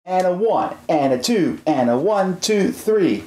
And a 1, and a 2, and a 1, 2, 3.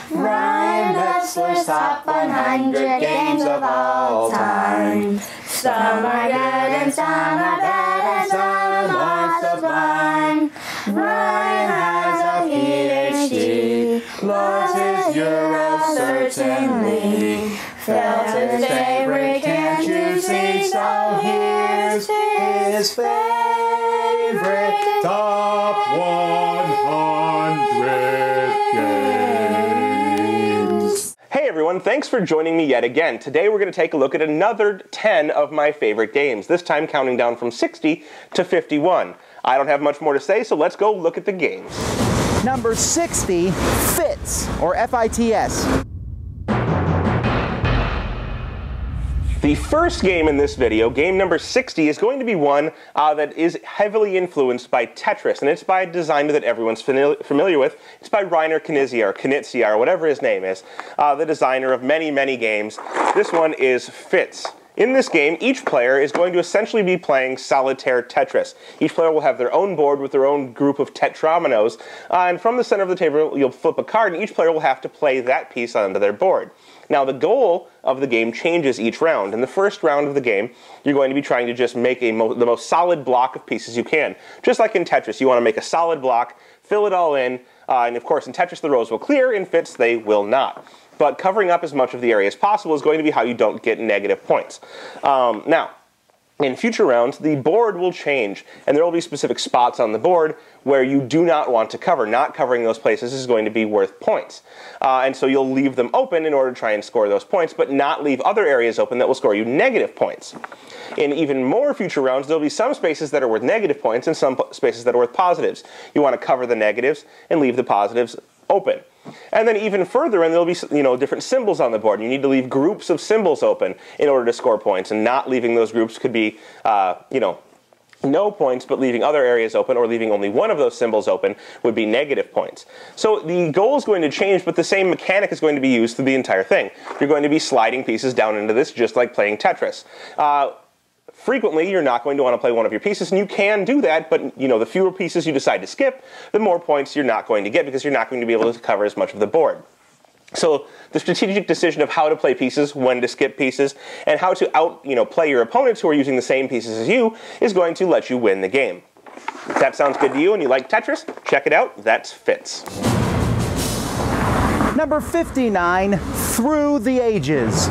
Ryan Metzler's top 100 games of all time. Some are good and some are bad and some are sublime. Ryan has a PhD, lost his Euro certainly. Felt his favorite, can't you see? So here's his favorite Top 100 games. Hey everyone, thanks for joining me yet again. Today we're going to take a look at another 10 of my favorite games, this time counting down from 60 to 51. I don't have much more to say, so let's go look at the games. Number 60, FITS, or F-I-T-S. The first game in this video, game number 60, is going to be one that is heavily influenced by Tetris, and it's by a designer that everyone's familiar with. It's by Reiner Knizia, or whatever his name is, the designer of many, many games. This one is FITS. In this game, each player is going to essentially be playing solitaire Tetris. Each player will have their own board with their own group of tetrominoes, and from the center of the table you'll flip a card, and each player will have to play that piece onto their board. Now the goal of the game changes each round. In the first round of the game, you're going to be trying to just make the most solid block of pieces you can. Just like in Tetris, you want to make a solid block, fill it all in, and of course in Tetris the rows will clear, in FITS they will not. But covering up as much of the area as possible is going to be how you don't get negative points. Now, in future rounds, the board will change, and there will be specific spots on the board where you do not want to cover. Not covering those places is going to be worth points. And so you'll leave them open in order to try and score those points, but not leave other areas open that will score you negative points. In even more future rounds, there'll be some spaces that are worth negative points and some spaces that are worth positives. You want to cover the negatives and leave the positives open. And then even further, and there'll be different symbols on the board. You need to leave groups of symbols open in order to score points, and not leaving those groups could be, no points, but leaving other areas open or leaving only one of those symbols open would be negative points. So the goal is going to change, but the same mechanic is going to be used through the entire thing. You're going to be sliding pieces down into this just like playing Tetris. Frequently, you're not going to want to play one of your pieces, and you can do that, but the fewer pieces you decide to skip, the more points you're not going to get because you're not going to be able to cover as much of the board. So the strategic decision of how to play pieces, when to skip pieces, and how to play your opponents who are using the same pieces as you is going to let you win the game. If that sounds good to you and you like Tetris, check it out. That's FITS. Number 59, Through the Ages.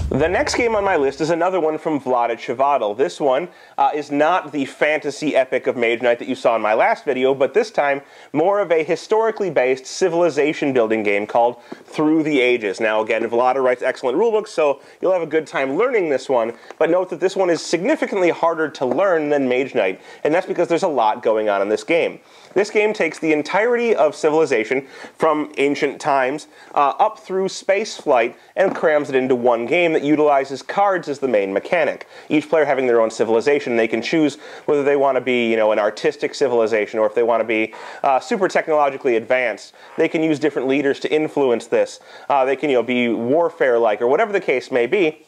The next game on my list is another one from Vlaada Chvátil. This one is not the fantasy epic of Mage Knight that you saw in my last video, but this time more of a historically based civilization building game called Through the Ages. Now again, Vlaada writes excellent rulebooks, so you'll have a good time learning this one, but note that this one is significantly harder to learn than Mage Knight, and that's because there's a lot going on in this game. This game takes the entirety of civilization from ancient times up through space flight and crams it into one game that utilizes cards as the main mechanic. Each player having their own civilization, they can choose whether they want to be, an artistic civilization or if they want to be super technologically advanced. They can use different leaders to influence this. They can, be warfare-like or whatever the case may be.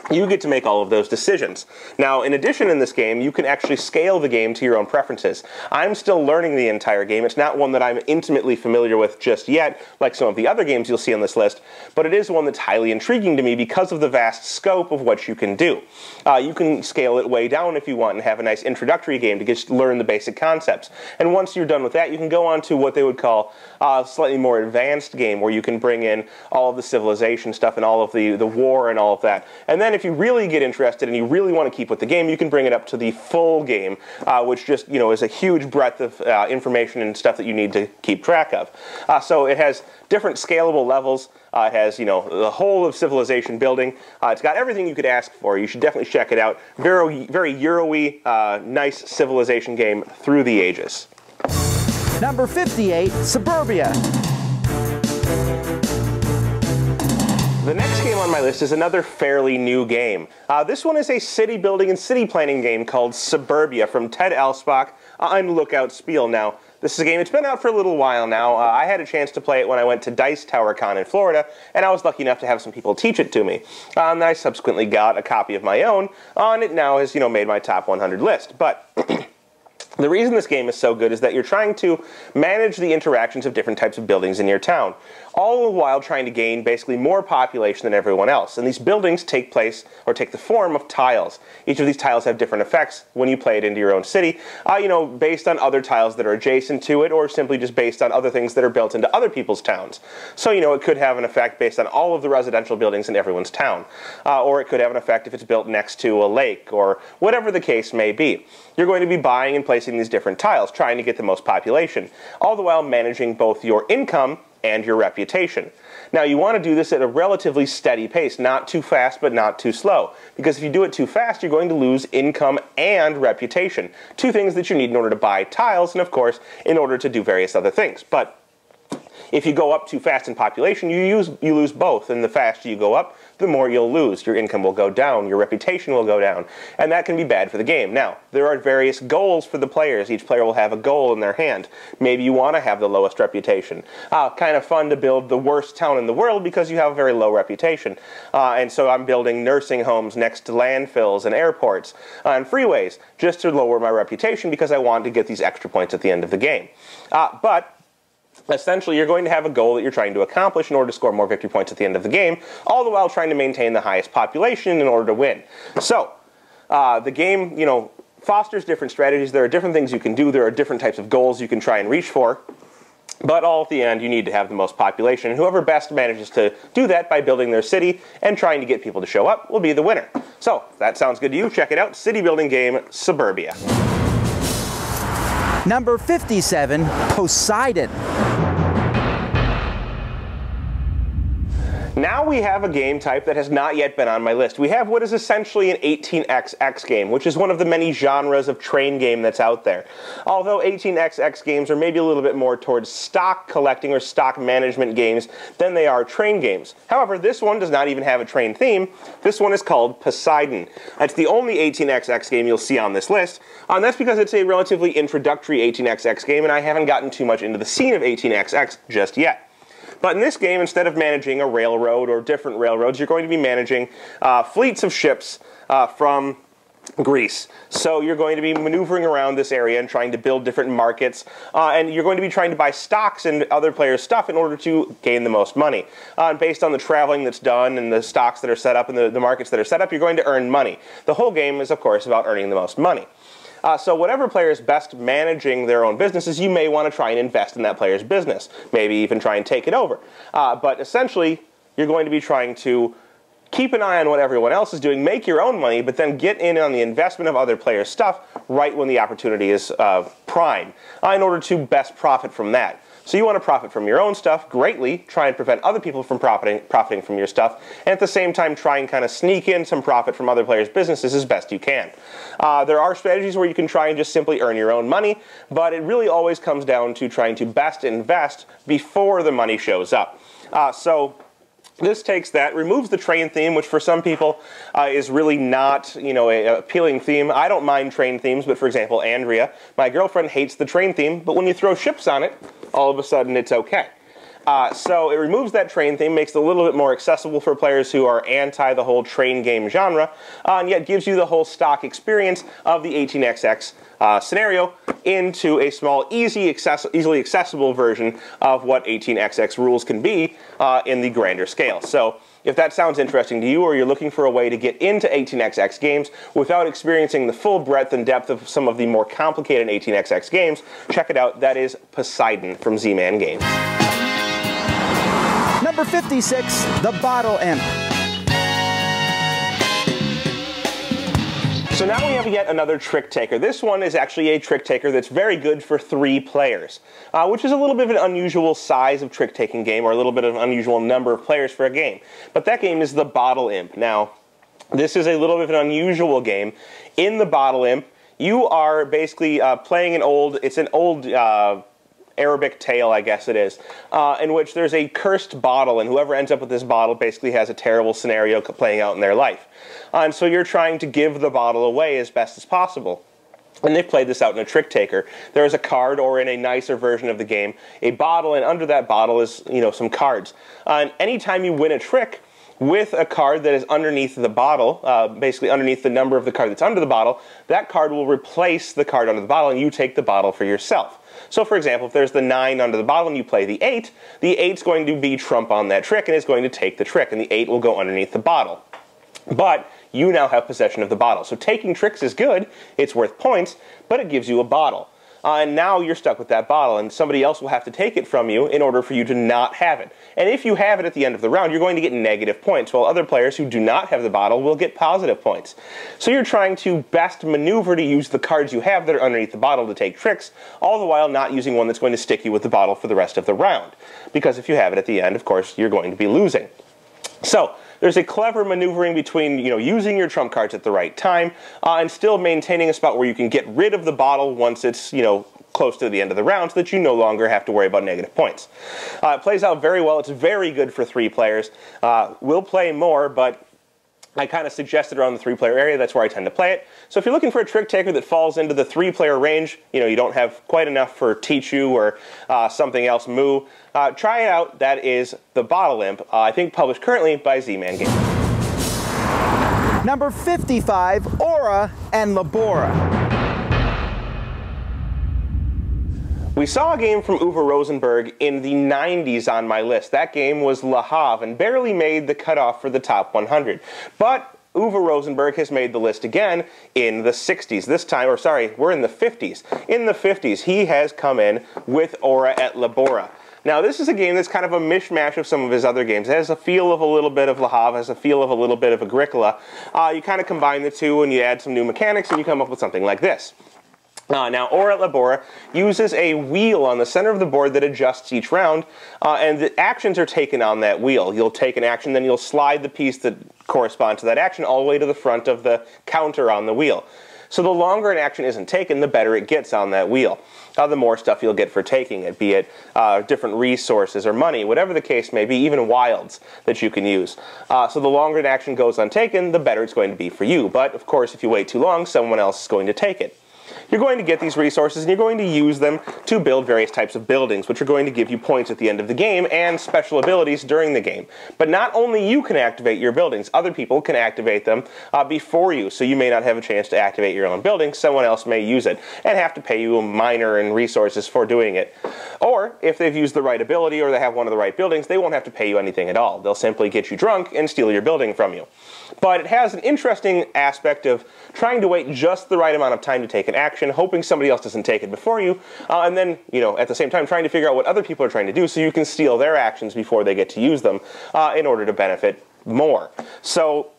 You get to make all of those decisions. Now, in addition in this game, you can actually scale the game to your own preferences. I'm still learning the entire game. It's not one that I'm intimately familiar with just yet, like some of the other games you'll see on this list, but it is one that's highly intriguing to me because of the vast scope of what you can do. You can scale it way down if you want and have a nice introductory game to just learn the basic concepts. And once you're done with that, you can go on to what they would call a slightly more advanced game where you can bring in all of the civilization stuff and all of the war and all of that. And then if you really get interested and you really want to keep with the game, you can bring it up to the full game, which just is a huge breadth of information and stuff that you need to keep track of. So it has different scalable levels. It has the whole of civilization building. It's got everything you could ask for. You should definitely check it out. Very Euro-y, nice civilization game Through the Ages. Number 58, Suburbia. The next game on my list is another fairly new game. This one is a city building and city planning game called Suburbia from Ted Alspach on Lookout Spiel. Now, This is a game that's been out for a little while now. I had a chance to play it when I went to Dice Tower Con in Florida, and I was lucky enough to have some people teach it to me. And I subsequently got a copy of my own, and it now has, made my top 100 list. But the reason this game is so good is that you're trying to manage the interactions of different types of buildings in your town, all the while trying to gain basically more population than everyone else. And these buildings take the form of tiles. Each of these tiles have different effects when you play it into your own city, based on other tiles that are adjacent to it, or simply just based on other things that are built into other people's towns. So, it could have an effect based on all of the residential buildings in everyone's town. Or it could have an effect if it's built next to a lake, or whatever the case may be. You're going to be buying and placing these different tiles, trying to get the most population, all the while managing both your income and your reputation. Now, you want to do this at a relatively steady pace, not too fast but not too slow, because if you do it too fast, you're going to lose income and reputation, two things that you need in order to buy tiles and, of course, in order to do various other things. But if you go up too fast in population, you lose both, and the faster you go up, the more you'll lose. Your income will go down, your reputation will go down, and that can be bad for the game. Now, there are various goals for the players. Each player will have a goal in their hand. Maybe you want to have the lowest reputation. Kind of fun to build the worst town in the world because you have a very low reputation. And so I'm building nursing homes next to landfills and airports and freeways just to lower my reputation because I want to get these extra points at the end of the game. But essentially, you're going to have a goal that you're trying to accomplish in order to score more victory points at the end of the game, all the while trying to maintain the highest population in order to win. So, the game, fosters different strategies. There are different things you can do. There are different types of goals you can try and reach for. But all at the end, you need to have the most population. And whoever best manages to do that by building their city and trying to get people to show up will be the winner. So, if that sounds good to you, check it out. City building game, Suburbia. Number 57, Poseidon. Now we have a game type that has not yet been on my list. We have what is essentially an 18xx game, which is one of the many genres of train game that's out there. Although 18xx games are maybe a little bit more towards stock collecting or stock management games than they are train games. However, this one does not even have a train theme. This one is called Poseidon. It's the only 18xx game you'll see on this list, and that's because it's a relatively introductory 18xx game, and I haven't gotten too much into the scene of 18xx just yet. But in this game, instead of managing a railroad or different railroads, you're going to be managing fleets of ships from Greece. So you're going to be maneuvering around this area and trying to build different markets, and you're going to be trying to buy stocks and other players' stuff in order to gain the most money. And based on the traveling that's done and the stocks that are set up and the markets that are set up, you're going to earn money. The whole game is, of course, about earning the most money. So whatever player is best managing their own businesses, you may want to try and invest in that player's business. Maybe even try and take it over. But essentially, you're going to be trying to keep an eye on what everyone else is doing, make your own money, but then get in on the investment of other players' stuff right when the opportunity is prime, in order to best profit from that. So you want to profit from your own stuff greatly, try and prevent other people from profiting from your stuff, and at the same time try and kind of sneak in some profit from other players' businesses as best you can. There are strategies where you can try and just simply earn your own money, but it really always comes down to trying to best invest before the money shows up. This takes that, removes the train theme, which for some people is really not, an appealing theme. I don't mind train themes, but for example, Andrea, my girlfriend, hates the train theme, but when you throw ships on it, all of a sudden it's okay. So it removes that train theme, makes it a little bit more accessible for players who are anti the whole train game genre, and yet gives you the whole stock experience of the 18xx scenario into a small, easily accessible version of what 18xx rules can be in the grander scale. So if that sounds interesting to you, or you're looking for a way to get into 18xx games without experiencing the full breadth and depth of some of the more complicated 18xx games, check it out. That is Poseidon from Z-Man Games. Number 56, The Bottle Imp. So now we have yet another trick taker. This one is actually a trick taker that's very good for 3 players, which is a little bit of an unusual size of trick-taking game, or a little bit of an unusual number of players for a game. But that game is The Bottle Imp. Now, this is a little bit of an unusual game. In The Bottle Imp, you are basically playing an old Arabic tale, I guess it is, in which there's a cursed bottle, and whoever ends up with this bottle basically has a terrible scenario playing out in their life. And so you're trying to give the bottle away as best as possible. And they've played this out in a trick taker. There is a card, or in a nicer version of the game, a bottle, and under that bottle is, some cards. And anytime you win a trick with a card that is underneath the bottle, basically underneath the number of the card that's under the bottle, that card will replace the card under the bottle, and you take the bottle for yourself. So, for example, if there's the 9 under the bottle and you play the 8, the 8's going to be trump on that trick, and it's going to take the trick, and the 8 will go underneath the bottle. But you now have possession of the bottle. So taking tricks is good, it's worth points, but it gives you a bottle. And now you're stuck with that bottle, and somebody else will have to take it from you in order for you to not have it. And if you have it at the end of the round, you're going to get negative points, while other players who do not have the bottle will get positive points. So you're trying to best maneuver to use the cards you have that are underneath the bottle to take tricks, all the while not using one that's going to stick you with the bottle for the rest of the round. Because if you have it at the end, of course, you're going to be losing. So there's a clever maneuvering between, using your trump cards at the right time and still maintaining a spot where you can get rid of the bottle once it's, close to the end of the round, so that you no longer have to worry about negative points. It plays out very well. It's very good for 3 players. We'll play more, but I kind of suggested around the 3-player area. That's where I tend to play it. So if you're looking for a trick taker that falls into the 3-player range, you don't have quite enough for Tichu or something else, Moo, try it out. That is the Bottle Imp, I think published currently by Z-Man Games. Number 55, Aura and Labora. We saw a game from Uwe Rosenberg in the 90s on my list. That game was Le Havre and barely made the cutoff for the top 100. But Uwe Rosenberg has made the list again in the 60s. This time, or sorry, we're in the 50s. In the 50s, he has come in with Aura et Labora. Now, this is a game that's kind of a mishmash of some of his other games. It has a feel of a little bit of Le Havre, has a feel of a little bit of Agricola. You kind of combine the two and you add some new mechanics and you come up with something like this. Now, Aura et Labora uses a wheel on the center of the board that adjusts each round, and the actions are taken on that wheel. You'll take an action, then you'll slide the piece that corresponds to that action all the way to the front of the counter on the wheel. So the longer an action isn't taken, the better it gets on that wheel. The more stuff you'll get for taking it, be it different resources or money, whatever the case may be, even wilds that you can use. So the longer an action goes untaken, the better it's going to be for you. But, of course, if you wait too long, someone else is going to take it. You're going to get these resources and you're going to use them to build various types of buildings, which are going to give you points at the end of the game and special abilities during the game. But not only you can activate your buildings, other people can activate them before you, so you may not have a chance to activate your own building. Someone else may use it and have to pay you a minor and resources for doing it. Or, if they've used the right ability or they have one of the right buildings, they won't have to pay you anything at all. They'll simply get you drunk and steal your building from you. But it has an interesting aspect of trying to wait just the right amount of time to take an action, hoping somebody else doesn't take it before you, and then, at the same time trying to figure out what other people are trying to do so you can steal their actions before they get to use them in order to benefit more. So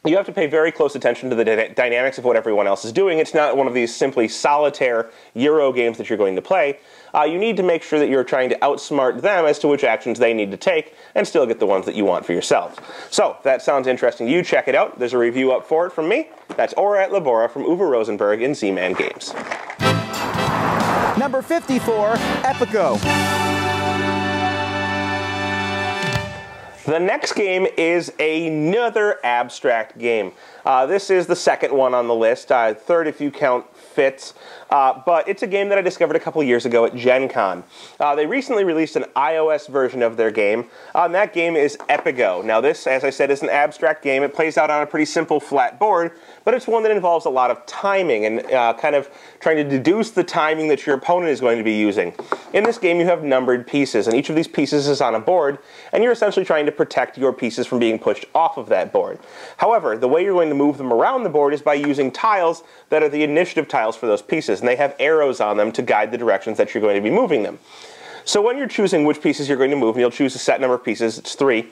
you have to pay very close attention to the dynamics of what everyone else is doing. It's not one of these simply solitaire Euro games that you're going to play. You need to make sure that you're trying to outsmart them as to which actions they need to take and still get the ones that you want for yourselves. So, if that sounds interesting to you, check it out. There's a review up for it from me. That's Aura et Labora from Uwe Rosenberg in Z-Man Games. Number 54, Epico. The next game is another abstract game. This is the second one on the list, third if you count Fits, but it's a game that I discovered a couple years ago at Gen Con. They recently released an iOS version of their game, and that game is Epico. Now this, as I said, is an abstract game. It plays out on a pretty simple flat board, but it's one that involves a lot of timing and kind of trying to deduce the timing that your opponent is going to be using. In this game you have numbered pieces, and each of these pieces is on a board, and you're essentially trying to protect your pieces from being pushed off of that board. However, the way you're going to move them around the board is by using tiles that are the initiative tiles for those pieces, and they have arrows on them to guide the directions that you're going to be moving them. So when you're choosing which pieces you're going to move, and you'll choose a set number of pieces, it's 3,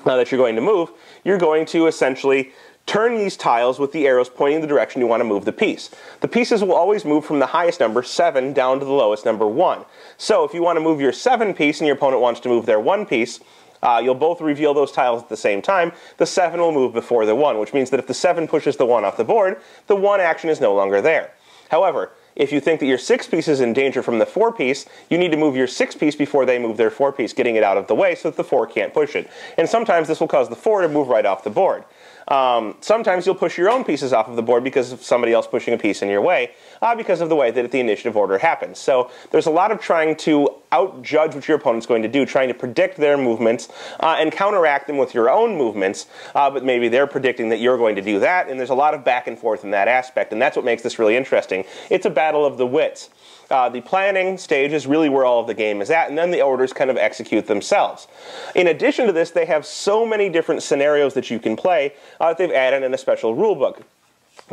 that you're going to move, you're going to essentially turn these tiles with the arrows pointing the direction you want to move the piece. The pieces will always move from the highest number, 7, down to the lowest number, 1. So if you want to move your 7 piece and your opponent wants to move their 1 piece, you'll both reveal those tiles at the same time. The 7 will move before the 1, which means that if the 7 pushes the 1 off the board, the 1 action is no longer there. However, if you think that your 6 piece is in danger from the 4 piece, you need to move your 6 piece before they move their 4 piece, getting it out of the way so that the 4 can't push it. And sometimes this will cause the 4 to move right off the board. Sometimes you'll push your own pieces off of the board because of somebody else pushing a piece in your way, because of the way that the initiative order happens. So there's a lot of trying to outjudge what your opponent's going to do, trying to predict their movements and counteract them with your own movements, but maybe they're predicting that you're going to do that, and there's a lot of back and forth in that aspect, and that's what makes this really interesting. It's a battle of the wits. The planning stage is really where all of the game is at, and then the orders kind of execute themselves. In addition to this, they have so many different scenarios that you can play that they've added in a special rule book.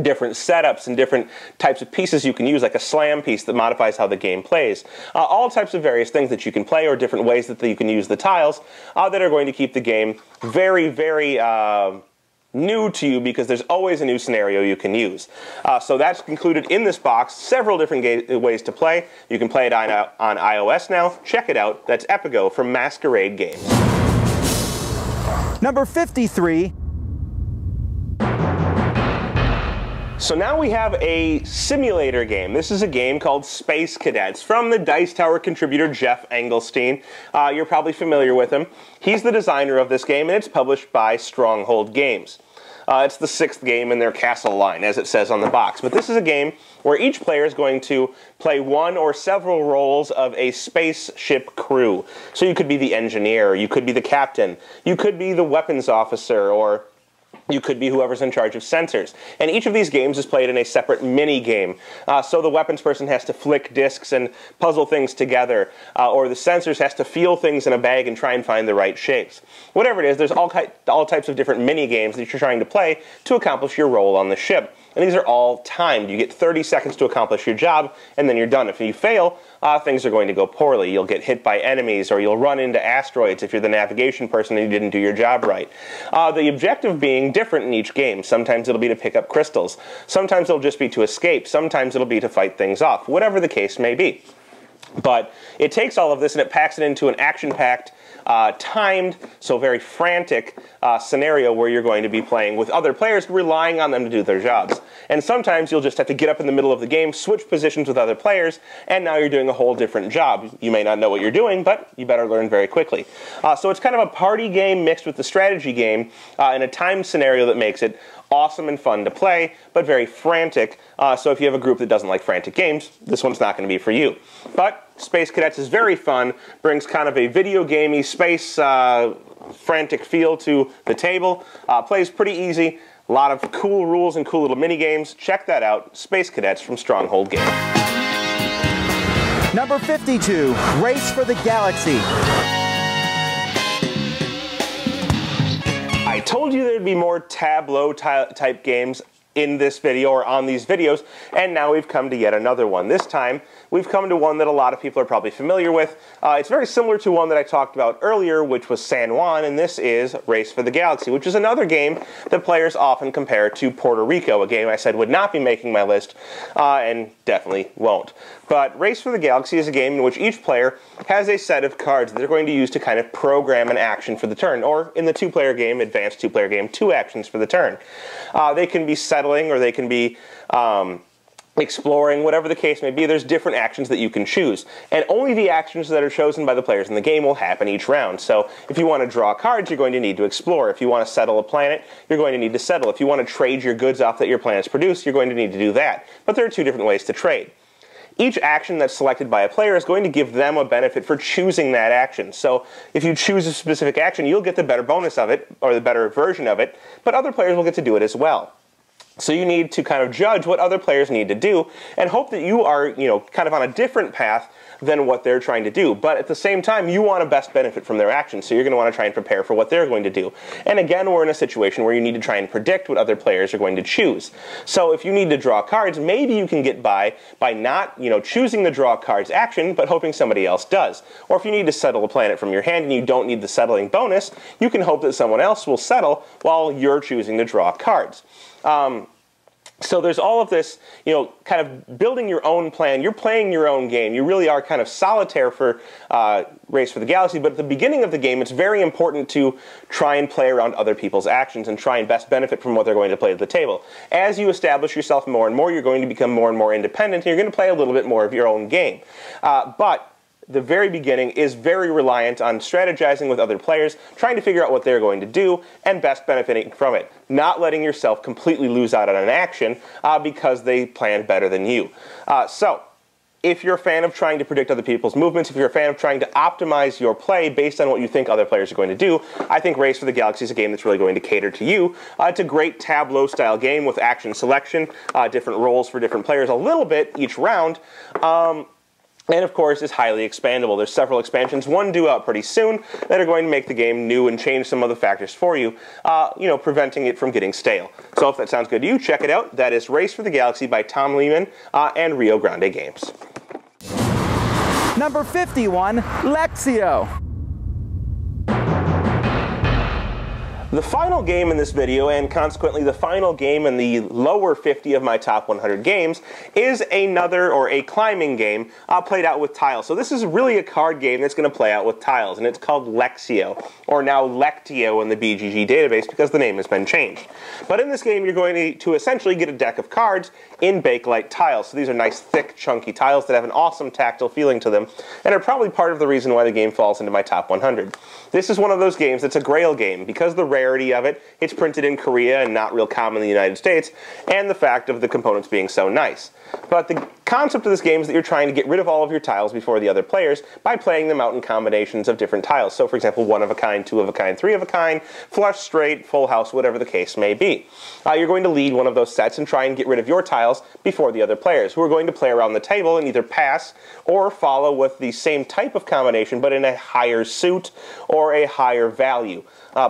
Different setups and different types of pieces you can use, like a slam piece that modifies how the game plays. All types of various things that you can play, or different ways that you can use the tiles that are going to keep the game very, very new to you, because there's always a new scenario you can use. So that's included in this box, several different ways to play. You can play it on iOS now. Check it out. That's Epigo from Masquerade Games. Number 53. So now we have a simulator game. This is a game called Space Cadets from the Dice Tower contributor Jeff Engelstein. You're probably familiar with him. He's the designer of this game, and it's published by Stronghold Games. It's the 6th game in their castle line, as it says on the box. But this is a game where each player is going to play one or several roles of a spaceship crew. So you could be the engineer, you could be the captain, you could be the weapons officer, or you could be whoever's in charge of sensors. And each of these games is played in a separate mini-game. So the weapons person has to flick discs and puzzle things together, or the sensors has to feel things in a bag and try and find the right shapes. Whatever it is, there's all types of different mini-games that you're trying to play to accomplish your role on the ship. And these are all timed. You get 30 seconds to accomplish your job, and then you're done. If you fail, things are going to go poorly. You'll get hit by enemies, or you'll run into asteroids if you're the navigation person and you didn't do your job right. The objective being different in each game. Sometimes it'll be to pick up crystals. Sometimes it'll just be to escape. Sometimes it'll be to fight things off. Whatever the case may be. But it takes all of this and it packs it into an action-packed, timed, so very frantic scenario where you're going to be playing with other players, relying on them to do their jobs. And sometimes you'll just have to get up in the middle of the game, switch positions with other players, and now you're doing a whole different job. You may not know what you're doing, but you better learn very quickly. So it's kind of a party game mixed with the strategy game in a timed scenario that makes it awesome and fun to play, but very frantic. So if you have a group that doesn't like frantic games, this one's not going to be for you. But Space Cadets is very fun, brings kind of a video gamey space frantic feel to the table, plays pretty easy, a lot of cool rules and cool little mini games. Check that out, Space Cadets from Stronghold Games. Number 52, Race for the Galaxy. I told you there'd be more tableau type games in this video or on these videos, and now we've come to yet another one. This time, we've come to one that a lot of people are probably familiar with. It's very similar to one that I talked about earlier, which was San Juan, and this is Race for the Galaxy, which is another game that players often compare to Puerto Rico, a game I said would not be making my list, and definitely won't. But Race for the Galaxy is a game in which each player has a set of cards that they're going to use to kind of program an action for the turn, or in the two-player game, advanced two-player game, 2 actions for the turn. They can be settling, or they can be exploring, whatever the case may be. There's different actions that you can choose, and only the actions that are chosen by the players in the game will happen each round. So if you want to draw cards, you're going to need to explore. If you want to settle a planet, you're going to need to settle. If you want to trade your goods off that your planets produce, you're going to need to do that. But there are 2 different ways to trade. Each action that's selected by a player is going to give them a benefit for choosing that action. So if you choose a specific action, you'll get the better bonus of it, or the better version of it, but other players will get to do it as well. So you need to kind of judge what other players need to do and hope that you are, kind of on a different path than what they're trying to do. But at the same time, you want to best benefit from their actions, so you're going to want to try and prepare for what they're going to do. And again, we're in a situation where you need to try and predict what other players are going to choose. So if you need to draw cards, maybe you can get by not, choosing the draw cards action, but hoping somebody else does. Or if you need to settle a planet from your hand and you don't need the settling bonus, you can hope that someone else will settle while you're choosing to draw cards. So there's all of this, kind of building your own plan. You're playing your own game. You really are kind of solitaire for Race for the Galaxy, but at the beginning of the game, it's very important to try and play around other people's actions and try and best benefit from what they're going to play at the table. As you establish yourself more and more, you're going to become more and more independent, and you're going to play a little bit more of your own game. But the very beginning is very reliant on strategizing with other players, trying to figure out what they're going to do, and best benefiting from it. Not letting yourself completely lose out on an action because they planned better than you. So, if you're a fan of trying to predict other people's movements, if you're a fan of trying to optimize your play based on what you think other players are going to do, I think Race for the Galaxy is a game that's really going to cater to you. It's a great tableau-style game with action selection, different roles for different players, a little bit each round. And of course, is highly expandable. There's several expansions, one due out pretty soon, that are going to make the game new and change some of the factors for you, preventing it from getting stale. So if that sounds good to you, check it out. That is Race for the Galaxy by Tom Lehman and Rio Grande Games. Number 51, Lexio. The final game in this video, and consequently the final game in the lower 50 of my top 100 games, is a climbing game played out with tiles. So this is really a card game that's going to play out with tiles, and it's called Lexio, or now Lectio in the BGG database because the name has been changed. But in this game, you're going to essentially get a deck of cards in Bakelite tiles. So these are nice, thick, chunky tiles that have an awesome tactile feeling to them, and are probably part of the reason why the game falls into my top 100. This is one of those games that's a grail game because the rarity of it, it's printed in Korea and not real common in the United States, and the fact of the components being so nice. But the concept of this game is that you're trying to get rid of all of your tiles before the other players by playing them out in combinations of different tiles. So for example, 1 of a kind, 2 of a kind, 3 of a kind, flush, straight, full house, whatever the case may be. You're going to lead one of those sets and try and get rid of your tiles before the other players, who are going to play around the table and either pass or follow with the same type of combination but in a higher suit or a higher value,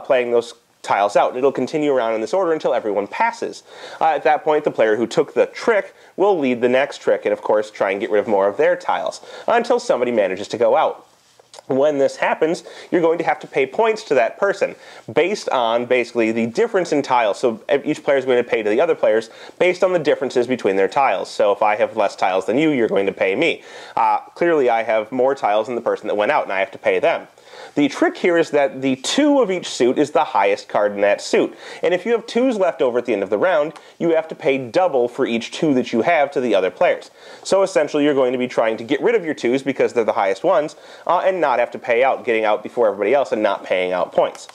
playing those tiles out. And it'll continue around in this order until everyone passes. At that point, the player who took the trick will lead the next trick and, of course, try and get rid of more of their tiles until somebody manages to go out. When this happens, you're going to have to pay points to that person based on basically the difference in tiles. So each player is going to pay to the other players based on the differences between their tiles. So if I have less tiles than you, you're going to pay me. Clearly, I have more tiles than the person that went out, and I have to pay them. The trick here is that the 2 of each suit is the highest card in that suit. And if you have 2s left over at the end of the round, you have to pay double for each 2 that you have to the other players. So essentially, you're going to be trying to get rid of your 2s because they're the highest ones, and not have to pay out, getting out before everybody else and not paying out points.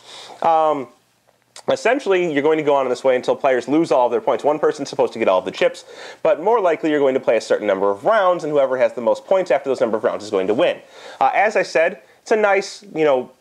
Essentially, you're going to go on in this way until players lose all of their points. One person's supposed to get all of the chips, but more likely you're going to play a certain number of rounds, and whoever has the most points after those number of rounds is going to win. As I said, it's a nice,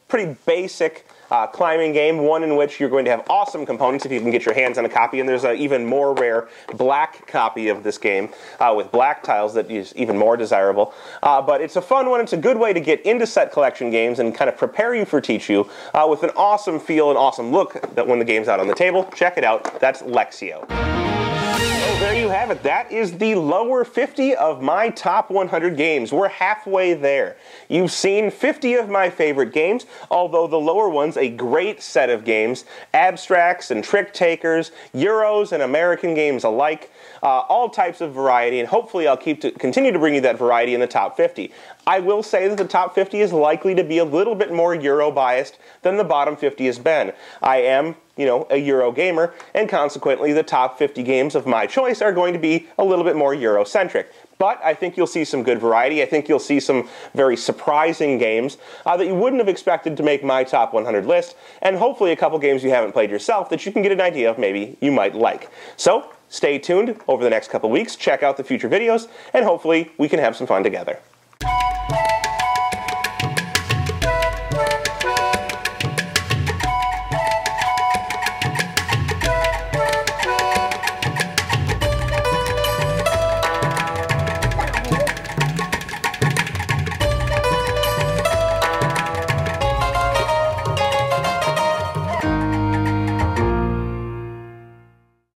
pretty basic climbing game, one in which you're going to have awesome components if you can get your hands on a copy, and there's an even more rare black copy of this game with black tiles that is even more desirable. But it's a fun one. It's a good way to get into set collection games and kind of prepare you for Teach You with an awesome feel and awesome look that when the game's out on the table. Check it out. That's Lexio. So there you have it. That is the lower 50 of my top 100 games. We're halfway there. You've seen 50 of my favorite games, although the lower one's a great set of games. Abstracts and trick takers, Euros and American games alike. All types of variety, and hopefully I'll continue to bring you that variety in the top 50. I will say that the top 50 is likely to be a little bit more Euro biased than the bottom 50 has been. I am, a Euro gamer, and consequently the top 50 games of my choice are going to be a little bit more Euro-centric. But I think you'll see some good variety. I think you'll see some very surprising games that you wouldn't have expected to make my top 100 list, and hopefully a couple games you haven't played yourself that you can get an idea of maybe you might like. So, stay tuned over the next couple weeks, check out the future videos, and hopefully we can have some fun together.